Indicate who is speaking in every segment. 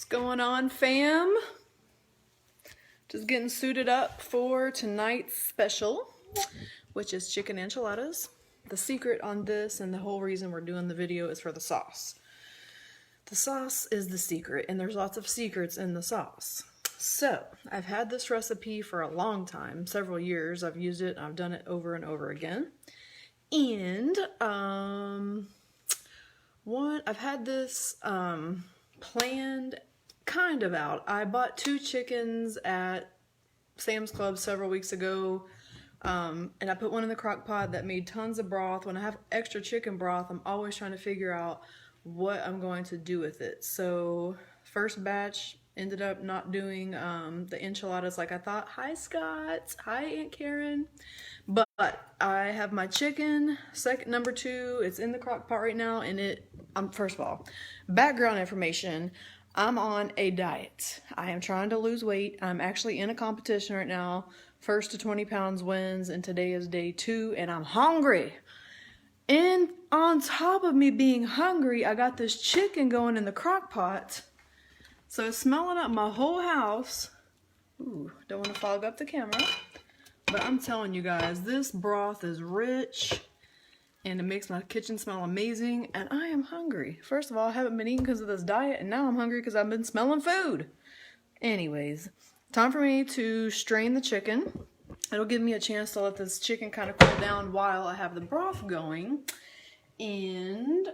Speaker 1: Going on, fam? Just getting suited up for tonight's special, which is chicken enchiladas. The secret on this and the whole reason we're doing the video is for the sauce. The sauce is the secret, and there's lots of secrets in the sauce. So, I've had this recipe for a long time, several years. I've used it, I've done it over and over again. And, I've had this planned kind of out. I bought 2 chickens at Sam's Club several weeks ago, and I put one in the crock pot that made tons of broth. When I have extra chicken broth, I'm always trying to figure out what I'm going to do with it. So first batch ended up not doing the enchiladas like I thought. Hi Scott, hi Aunt Karen. But I have my chicken, number 2, it's in the crock pot right now, and first of all, background information, I'm on a diet. I am trying to lose weight. I'm actually in a competition right now. First to 20 pounds wins, and today is day 2, and I'm hungry. And on top of me being hungry, I got this chicken going in the crock pot. So it's smelling up my whole house. Ooh, don't want to fog up the camera. But I'm telling you guys, this broth is rich. And it makes my kitchen smell amazing, and I am hungry. First of all, I haven't been eating because of this diet, and now I'm hungry because I've been smelling food. Anyways, time for me to strain the chicken. It'll give me a chance to let this chicken kind of cool down while I have the broth going. And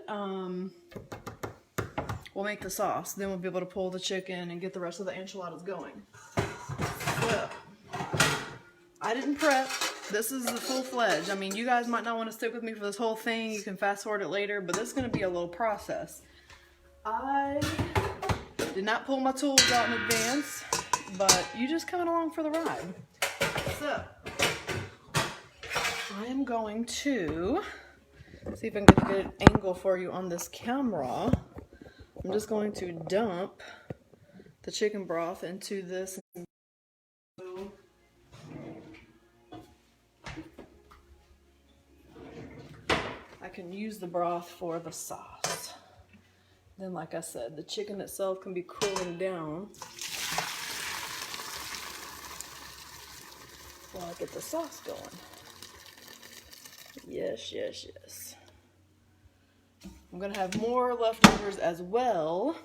Speaker 1: we'll make the sauce. Then we'll be able to pull the chicken and get the rest of the enchiladas going. So, I didn't prep. This is the full-fledged. I mean, you guys might not want to stick with me for this whole thing. You can fast forward it later, but this is going to be a little process. I did not pull my tools out in advance, but you just coming along for the ride. So, I am going to see if I can get a good angle for you on this camera. I'm just going to dump the chicken broth into this. I can use the broth for the sauce. Then, like I said, the chicken itself can be cooling down while I get the sauce going. Yes, yes, yes. I'm gonna have more leftovers as well.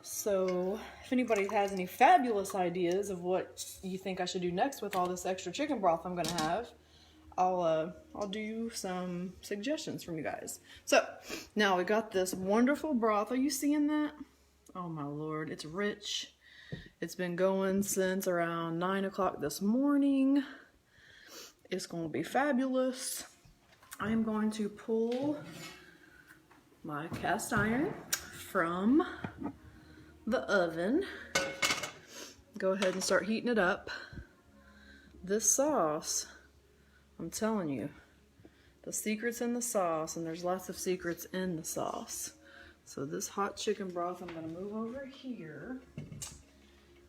Speaker 1: So, if anybody has any fabulous ideas of what you think I should do next with all this extra chicken broth I'm gonna have, I'll do some suggestions from you guys. So, now we got this wonderful broth. Are you seeing that? Oh my Lord, it's rich. It's been going since around 9 o'clock this morning. It's going to be fabulous. I am going to pull my cast iron from the oven. Go ahead and start heating it up. This sauce, I'm telling you, the secret's in the sauce, and there's lots of secrets in the sauce. So this hot chicken broth, I'm going to move over here.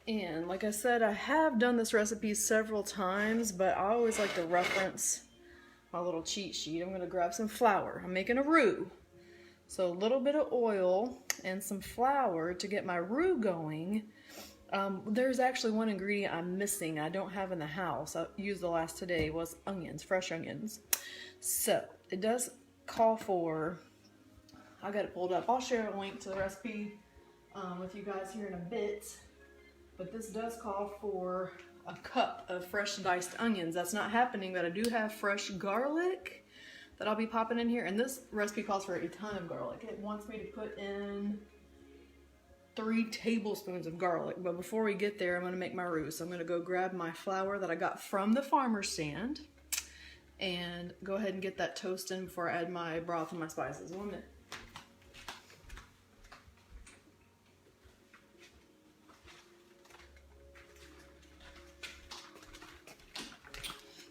Speaker 1: And like I said, I have done this recipe several times, but I always like to reference my little cheat sheet. I'm going to grab some flour. I'm making a roux. So a little bit of oil and some flour to get my roux going. There's actually one ingredient I'm missing I don't have in the house. I used the last today was onions, fresh onions. So it does call for, I got it pulled up. I'll share a link to the recipe with you guys here in a bit. But this does call for a cup of fresh diced onions. That's not happening, but I do have fresh garlic that I'll be popping in here. And this recipe calls for a ton of garlic. It wants me to put in 3 tablespoons of garlic, but before we get there, I'm going to make my roux. So I'm going to go grab my flour that I got from the farmer's stand and go ahead and get that toasting before I add my broth and my spices. 1 minute.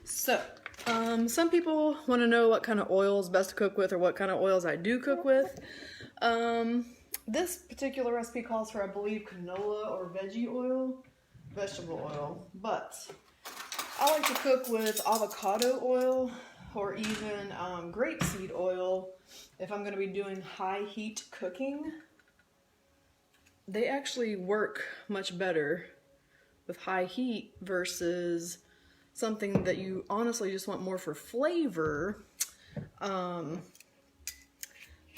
Speaker 1: So, some people want to know what kind of oil is best to cook with or what kind of oils I do cook with. This particular recipe calls for, I believe, canola or veggie oil, vegetable oil, but I like to cook with avocado oil or even grapeseed oil if I'm going to be doing high heat cooking. they actually work much better with high heat versus something that you honestly just want more for flavor.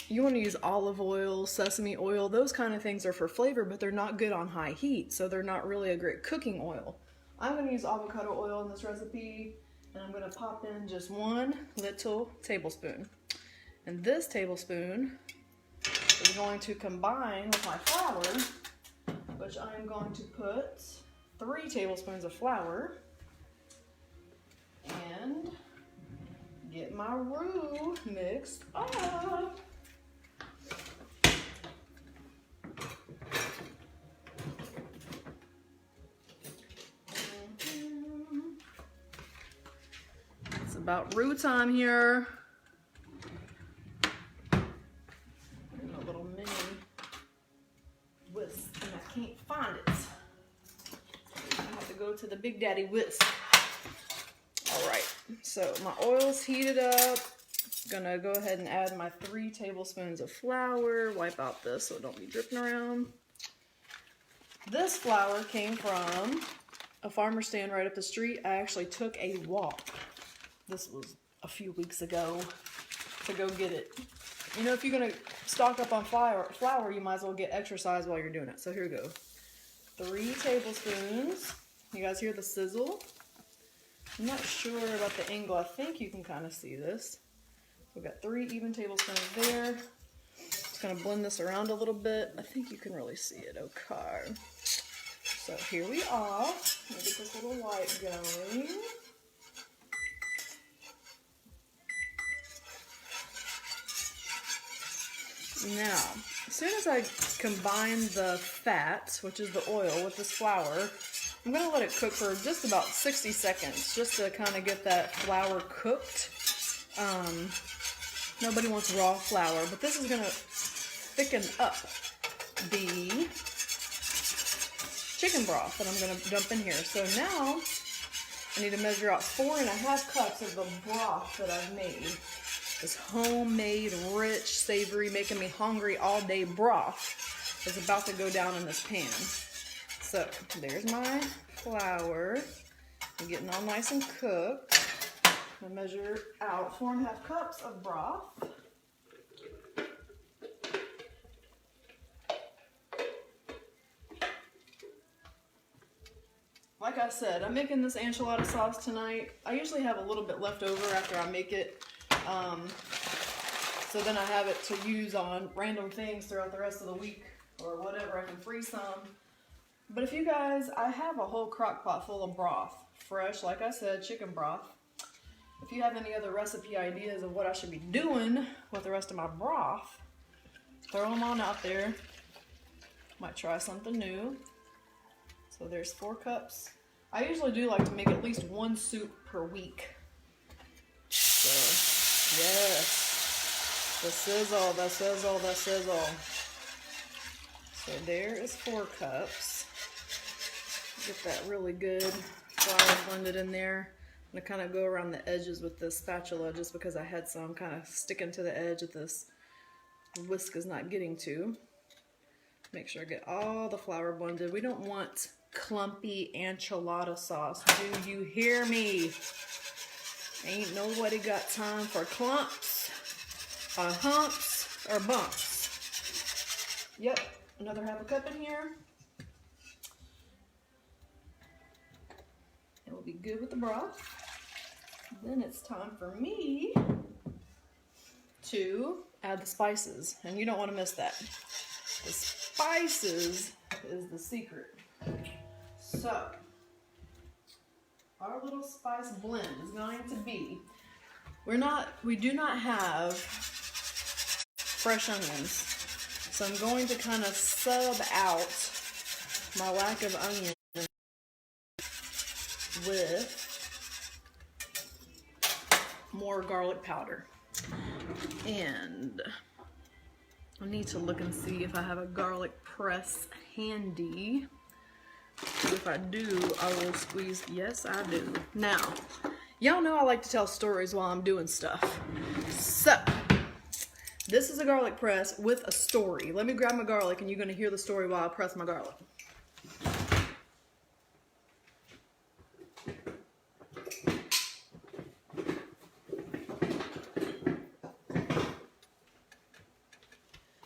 Speaker 1: You want to use olive oil, sesame oil, those kind of things are for flavor, but they're not good on high heat, so they're not really a great cooking oil. I'm going to use avocado oil in this recipe, and I'm going to pop in just 1 little tablespoon. And this tablespoon is going to combine with my flour, which I am going to put 3 tablespoons of flour, and get my roux mixed up. It's about roux time here. And a little mini whisk, and I can't find it. I have to go to the Big Daddy whisk. All right, so my oil's heated up. Gonna go ahead and add my 3 tablespoons of flour. Wipe out this so it don't be dripping around. This flour came from a farmer stand right up the street. I actually took a walk. This was a few weeks ago to go get it. You know, if you're gonna stock up on flour, you might as well get exercise while you're doing it. So here we go. 3 tablespoons. You guys hear the sizzle? I'm not sure about the angle. I think you can kind of see this. We've got 3 even tablespoons there. Just gonna blend this around a little bit. I think you can really see it. Okay. So here we are. Let me get this little light going. Now, as soon as I combine the fat, which is the oil, with this flour, I'm going to let it cook for just about 60 seconds, just to kind of get that flour cooked. Nobody wants raw flour, but this is going to thicken up the chicken broth that I'm going to dump in here. So now, I need to measure out 4.5 cups of the broth that I've made. This homemade, rich, savory, making me hungry all day broth is about to go down in this pan. So there's my flour. I'm getting all nice and cooked. I'm gonna measure out 4.5 cups of broth. Like I said, I'm making this enchilada sauce tonight. I usually have a little bit left over after I make it. So then I have it to use on random things throughout the rest of the week or whatever. I can freeze some. But if you guys, I have a whole crock pot full of broth. Fresh, like I said, chicken broth. If you have any other recipe ideas of what I should be doing with the rest of my broth, throw them on out there. Might try something new. So there's 4 cups. I usually do like to make at least 1 soup per week. So, yes. The sizzle, the sizzle, the sizzle. So there is 4 cups. Get that really good flour blended in there. I'm gonna kind of go around the edges with this spatula just because I had some kind of sticking to the edge that this whisk is not getting to. Make sure I get all the flour blended. We don't want clumpy enchilada sauce. Do you hear me? Ain't nobody got time for clumps, or humps, or bumps. Yep, another 1/2 cup in here. It will be good with the broth. Then it's time for me to add the spices, and you don't want to miss that. The spices is the secret. So, our little spice blend is going to be, we do not have fresh onions. So I'm going to kind of sub out my lack of onion with more garlic powder. And I need to look and see if I have a garlic press handy. If I do, I will squeeze. Yes, I do. Now, y'all know I like to tell stories while I'm doing stuff. So, This is a garlic press with a story. Let me grab my garlic and you're gonna hear the story while I press my garlic.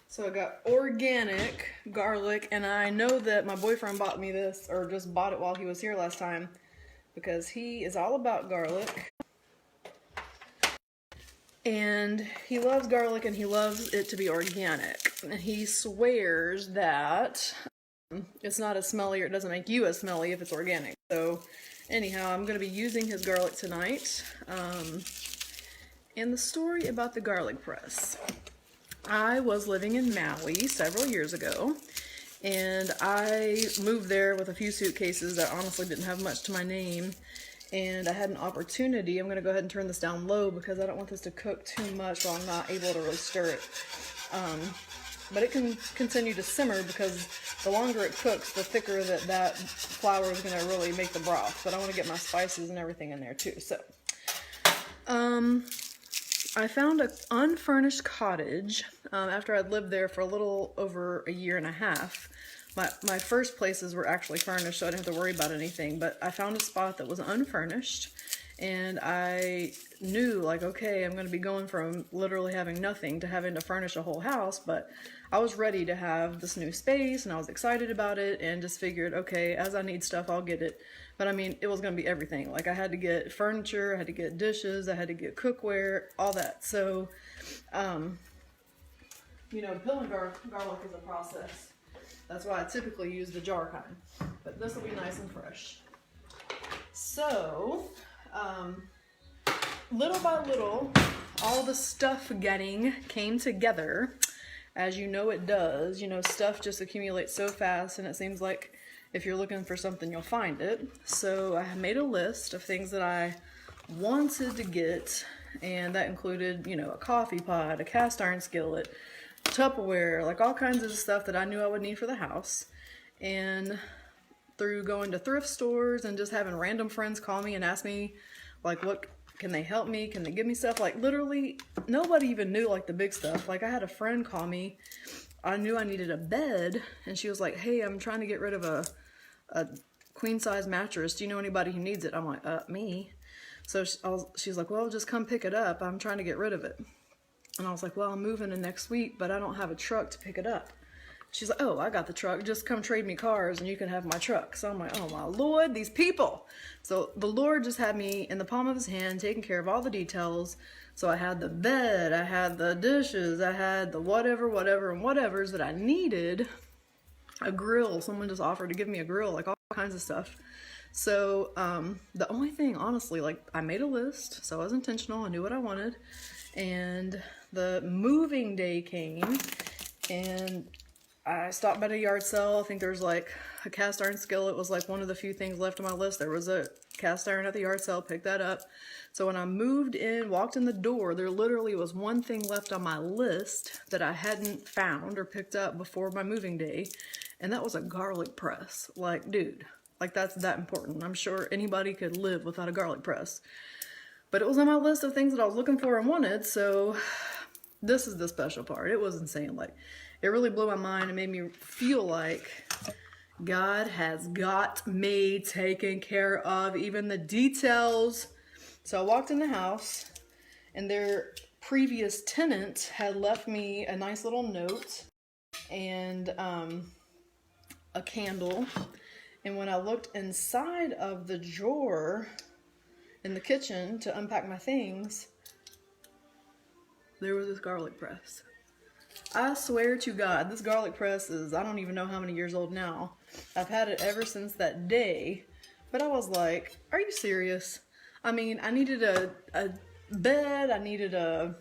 Speaker 1: So I got organic garlic, and I know that my boyfriend bought me this, or just bought it while he was here last time, because he is all about garlic. And he loves garlic and he loves it to be organic. And he swears that it's not as smelly, or it doesn't make you as smelly if it's organic. So anyhow, I'm going to be using his garlic tonight. And the story about the garlic press. I was living in Maui several years ago, and I moved there with a few suitcases that honestly didn't have much to my name, and I had an opportunity. I'm going to go ahead and turn this down low because I don't want this to cook too much while I'm not able to really stir it. But it can continue to simmer because the longer it cooks, the thicker that flour is going to really make the broth. But I want to get my spices and everything in there too. So, I found an unfurnished cottage after I'd lived there for a little over a year and a half. My first places were actually furnished, so I didn't have to worry about anything, but I found a spot that was unfurnished, and I knew, like, okay, I'm going to be going from literally having nothing to having to furnish a whole house, but I was ready to have this new space, and I was excited about it, and just figured, okay, as I need stuff, I'll get it. But I mean, it was going to be everything. Like, I had to get furniture, I had to get dishes, I had to get cookware, all that. So, you know, peeling garlic is a process. That's why I typically use the jar kind. But this will be nice and fresh. So, little by little, all the stuff getting came together. As you know it does. You know, stuff just accumulates so fast, and it seems like if you're looking for something, you'll find it. So I made a list of things that I wanted to get, and that included, you know, a coffee pot, a cast iron skillet, Tupperware, like all kinds of stuff that I knew I would need for the house. And through going to thrift stores and just having random friends call me and ask me, like, what can they help me? Can they give me stuff? Like, literally, nobody even knew, like, the big stuff. Like, I had a friend call me. I knew I needed a bed, and she was like, hey, I'm trying to get rid of a queen-size mattress. Do you know anybody who needs it? I'm like, me. So she's like, well, just come pick it up. I'm trying to get rid of it. And I was like, well, I'm moving in next week, but I don't have a truck to pick it up. She's like, oh, I got the truck. Just come trade me cars and you can have my truck. So I'm like, oh my Lord, these people. So the Lord just had me in the palm of his hand, taking care of all the details. So I had the bed, I had the dishes, I had the whatever, and whatevers that I needed. A grill, someone just offered to give me a grill, like all kinds of stuff. So the only thing, honestly, like, I made a list, so I was intentional, I knew what I wanted. And the moving day came, and I stopped by a yard sale. I think there was like a cast iron skillet was like one of the few things left on my list. There was a cast iron at the yard sale, picked that up. So when I moved in, walked in the door, there literally was one thing left on my list that I hadn't found or picked up before my moving day. And that was a garlic press. Like, dude, like, that's that important. I'm sure anybody could live without a garlic press. But it was on my list of things that I was looking for and wanted, so this is the special part. It was insane. Like, it really blew my mind and made me feel like God has got me taken care of, even the details. So I walked in the house, and their previous tenant had left me a nice little note and a candle. And when I looked inside of the drawer in the kitchen to unpack my things, there was this garlic press. I swear to God, this garlic press is, I don't even know how many years old now. I've had it ever since that day, but I was like, are you serious? I mean, I needed a bed, I needed a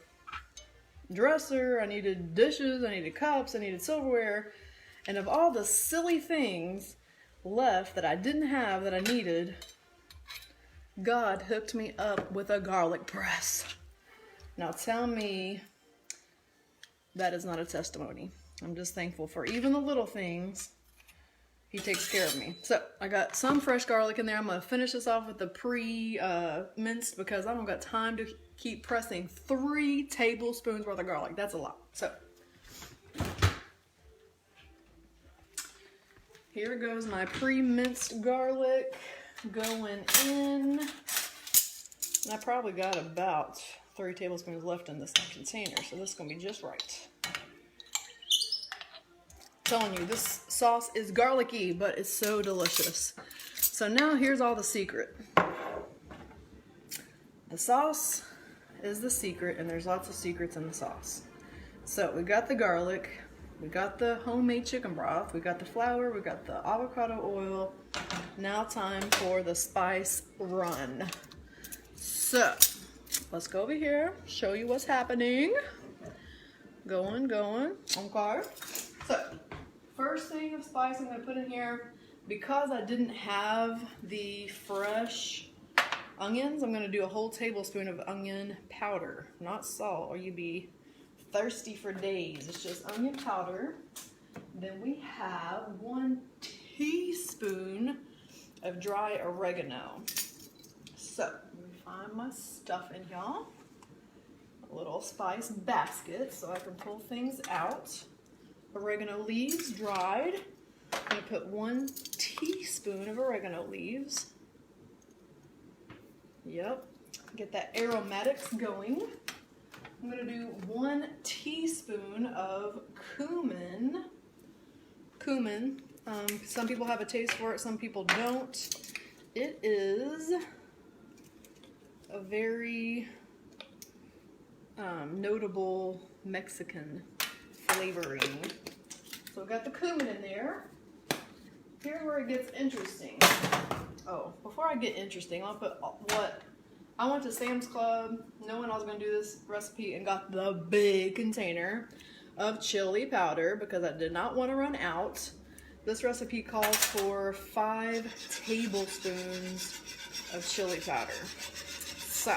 Speaker 1: dresser, I needed dishes, I needed cups, I needed silverware, and of all the silly things left that I didn't have that I needed, God hooked me up with a garlic press. Now tell me that is not a testimony. I'm just thankful for even the little things he takes care of me. So I got some fresh garlic in there. I'm gonna finish this off with the pre-minced because I don't got time to keep pressing 3 tablespoons worth of garlic. That's a lot. So here goes my pre-minced garlic going in. And I probably got about 3 tablespoons left in this container, so this is gonna be just right. I'm telling you, this sauce is garlicky, but it's so delicious. So now here's all the secret. The sauce is the secret, and there's lots of secrets in the sauce. So we got the garlic, we got the homemade chicken broth, we got the flour, we got the avocado oil. Now time for the spice run. So let's go over here, show you what's happening. Going, okay. So first thing of spice I'm gonna put in here, because I didn't have the fresh onions, I'm gonna do a whole tablespoon of onion powder, not salt, or you'd be thirsty for days. It's just onion powder. Then we have 1 teaspoon of dry oregano. So let me find my stuff in here. A little spice basket so I can pull things out. Oregano leaves dried. I'm going to put 1 teaspoon of oregano leaves. Yep. Get that aromatics going. I'm going to do 1 teaspoon of cumin. Some people have a taste for it, some people don't. It is a very notable Mexican flavoring. So we got the cumin in there. Here's where it gets interesting. Oh, before I get interesting, I'll put what I went to Sam's Club knowing I was going to do this recipe and got the big container of chili powder because I did not want to run out. This recipe calls for 5 tablespoons of chili powder. So,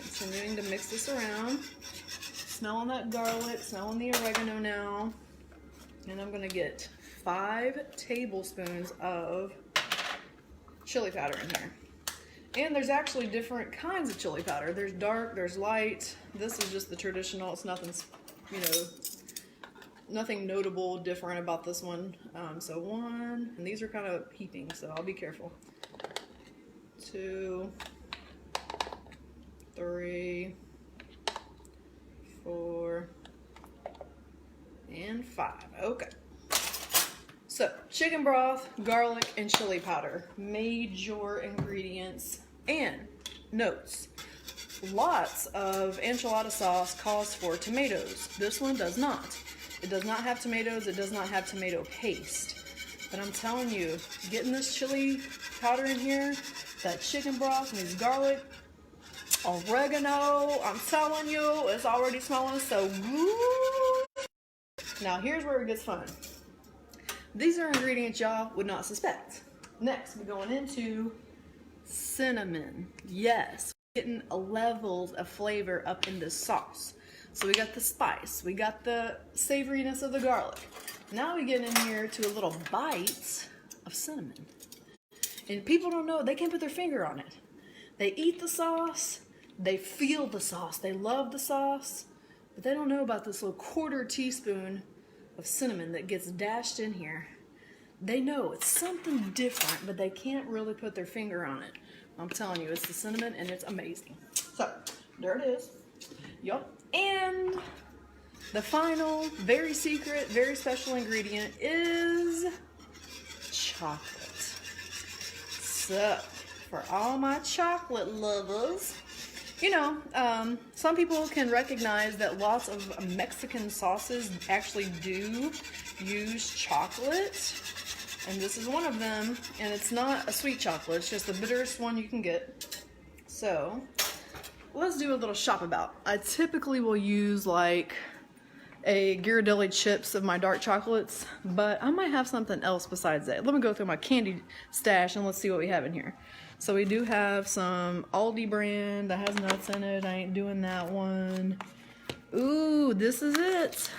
Speaker 1: continuing to mix this around. Smelling that garlic, smelling the oregano now. And I'm going to get 5 tablespoons of chili powder in here. And there's actually different kinds of chili powder. There's dark, there's light. This is just the traditional. It's nothing, you know, nothing notable different about this one. So 1, and these are kind of heaping, so I'll be careful. 2, 3, 4, and 5. Okay. So, chicken broth, garlic, and chili powder. Major ingredients and notes. Lots of enchilada sauce calls for tomatoes. This one does not. It does not have tomatoes. It does not have tomato paste. But I'm telling you, getting this chili powder in here, that chicken broth and these garlic, oregano, I'm telling you, it's already smelling so good. Now here's where it gets fun. These are ingredients y'all would not suspect. Next, we're going into cinnamon. Yes, getting levels of flavor up in this sauce. So we got the spice, we got the savoriness of the garlic. Now we get in here to a little bite of cinnamon. And people don't know, they can't put their finger on it. They eat the sauce, they feel the sauce, they love the sauce, but they don't know about this little 1/4 teaspoon of cinnamon that gets dashed in here. They know it's something different, but they can't really put their finger on it. I'm telling you, it's the cinnamon and it's amazing. So, there it is. Yup. And the final, very secret, very special ingredient is chocolate. So, for all my chocolate lovers, you know, some people can recognize that lots of Mexican sauces actually do use chocolate. And this is one of them. And it's not a sweet chocolate. It's just the bitterest one you can get. So, let's do a little shop about. I typically will use like a Ghirardelli chips of my dark chocolates. But I might have something else besides that. Let me go through my candy stash and let's see what we have in here. So we do have some Aldi brand that has nuts in it. I ain't doing that one. Ooh, this is it.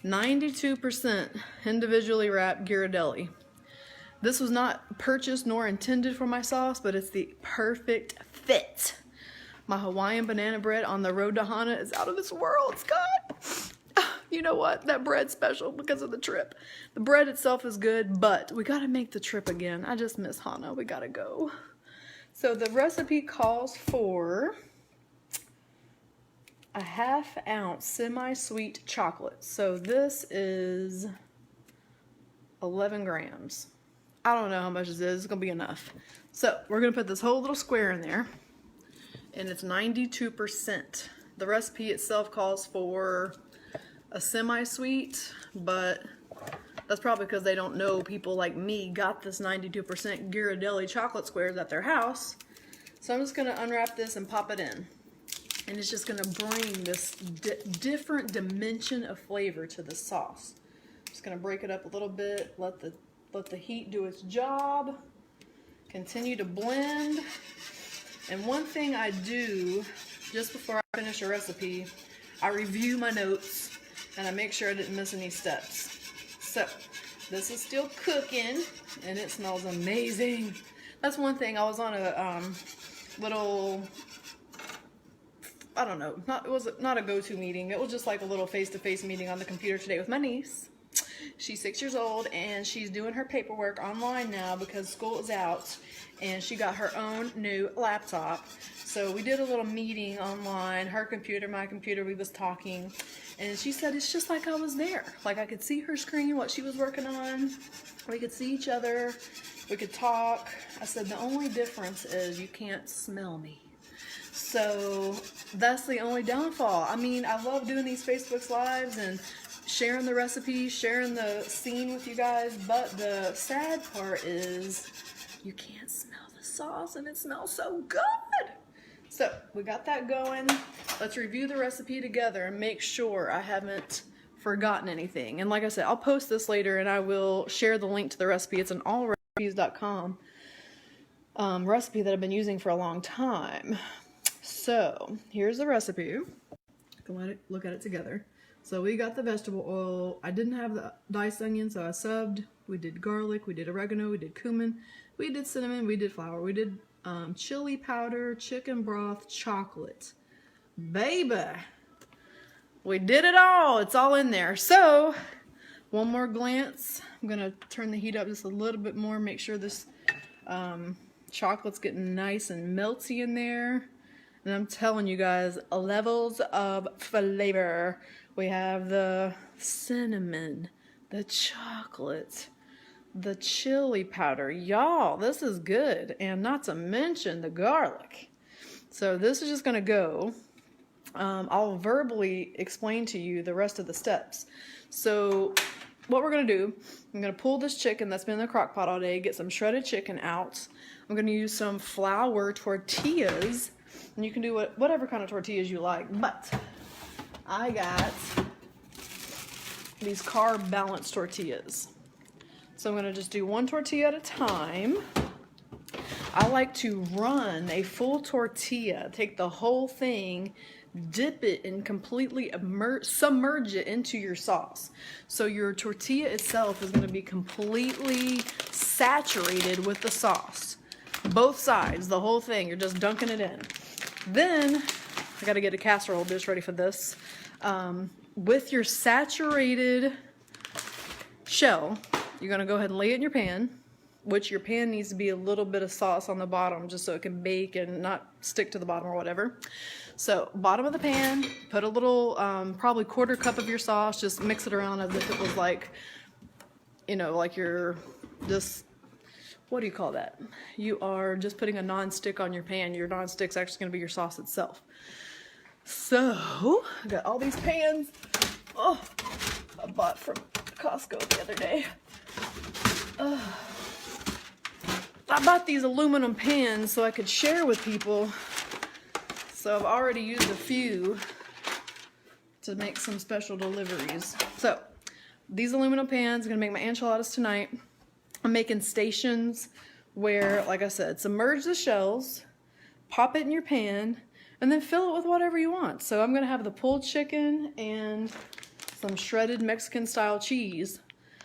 Speaker 1: 92% individually wrapped Ghirardelli. This was not purchased nor intended for my sauce, but it's the perfect fit. My Hawaiian banana bread on the road to Hana is out of this world, Scott. You know what? That bread's special because of the trip. The bread itself is good, but we gotta make the trip again. I just miss Hana. We gotta go. So the recipe calls for a 1/2 ounce semi-sweet chocolate. So this is 11 grams. I don't know how much this is. It's gonna be enough. So we're gonna put this whole little square in there, and it's 92%. The recipe itself calls for a semi-sweet, but that's probably because they don't know people like me got this 92% Ghirardelli chocolate squares at their house. So I'm just gonna unwrap this and pop it in. And it's just gonna bring this different dimension of flavor to the sauce. Just gonna break it up a little bit, let the heat do its job, continue to blend. And one thing I do just before I finish a recipe, I review my notes and I make sure I didn't miss any steps. So this is still cooking and it smells amazing. That's one thing. I was on a little, I don't know, it was not a go-to meeting. It was just like a little face-to-face meeting on the computer today with my niece. She's 6 years old and she's doing her paperwork online now because school is out, and she got her own new laptop. So we did a little meeting online, her computer, my computer, we was talking, and she said it's just like I was there. Like I could see her screen, what she was working on. We could see each other, we could talk. I said the only difference is you can't smell me. So that's the only downfall. I mean, I love doing these Facebook Lives and sharing the recipes, sharing the scene with you guys, but the sad part is you can't smell the sauce and it smells so good. So we got that going. Let's review the recipe together and make sure I haven't forgotten anything. And like I said, I'll post this later and I will share the link to the recipe. It's an allrecipes.com recipe that I've been using for a long time. So here's the recipe. Look at it together. So we got the vegetable oil. I didn't have the diced onion, so I subbed. We did garlic, we did oregano, we did cumin, we did cinnamon, we did flour, we did chili powder, chicken broth, chocolate. Baby, we did it all. It's all in there. So one more glance. I'm gonna turn the heat up just a little bit more, make sure this chocolate's getting nice and melty in there. And I'm telling you guys, levels of flavor. We have the cinnamon, the chocolate, the chili powder. Y'all, this is good. And not to mention the garlic. So this is just going to go. I'll verbally explain to you the rest of the steps. So what we're going to do, I'm going to pull this chicken that's been in the crock pot all day, get some shredded chicken out. I'm going to use some flour tortillas. And you can do whatever kind of tortillas you like. But I got these carb balanced tortillas. So I'm going to just do one tortilla at a time. I like to run a full tortilla, take the whole thing, dip it, and completely submerge it into your sauce. So your tortilla itself is going to be completely saturated with the sauce. Both sides, the whole thing, you're just dunking it in. Then, I got to get a casserole dish ready for this. With your saturated shell, you're going to go ahead and lay it in your pan, which your pan needs to be a little bit of sauce on the bottom just so it can bake and not stick to the bottom or whatever. So, bottom of the pan, put a little, probably 1/4 cup of your sauce, just mix it around as if it was like, you know, like you're just, what do you call that? You are just putting a non-stick on your pan. Your non-stick's actually going to be your sauce itself. So, I got all these pans. Oh, I bought from Costco the other day. I bought these aluminum pans so I could share with people. So I've already used a few to make some special deliveries. So, these aluminum pans are going to make my enchiladas tonight. I'm making stations where, like I said, submerge the shells, pop it in your pan, and then fill it with whatever you want. So I'm going to have the pulled chicken and some shredded Mexican style cheese.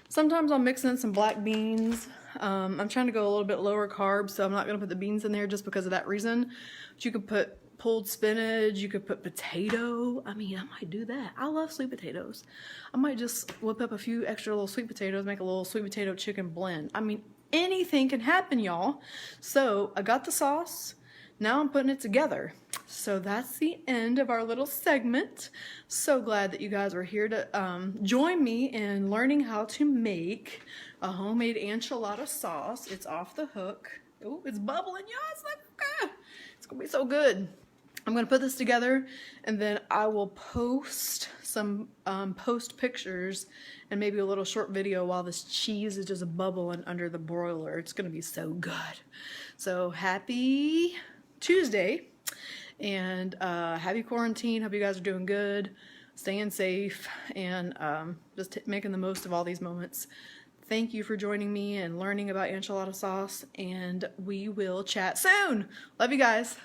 Speaker 1: Sometimes I'll mix in some black beans. I'm trying to go a little bit lower carb, so I'm not going to put the beans in there just because of that reason. But you could put pulled spinach, you could put potato. I mean, I might do that. I love sweet potatoes. I might just whip up a few extra little sweet potatoes, make a little sweet potato chicken blend. I mean, anything can happen, y'all. So I got the sauce. Now I'm putting it together. So that's the end of our little segment. So glad that you guys were here to join me in learning how to make a homemade enchilada sauce. It's off the hook. Oh, it's bubbling, y'all. It's like, it's gonna be so good. I'm gonna put this together and then I will post some post pictures and maybe a little short video while this cheese is just bubbling under the broiler. It's gonna be so good. So happy Tuesday and happy quarantine. Hope you guys are doing good, staying safe, and just making the most of all these moments. Thank you for joining me and learning about enchilada sauce, and we will chat soon. Love you guys.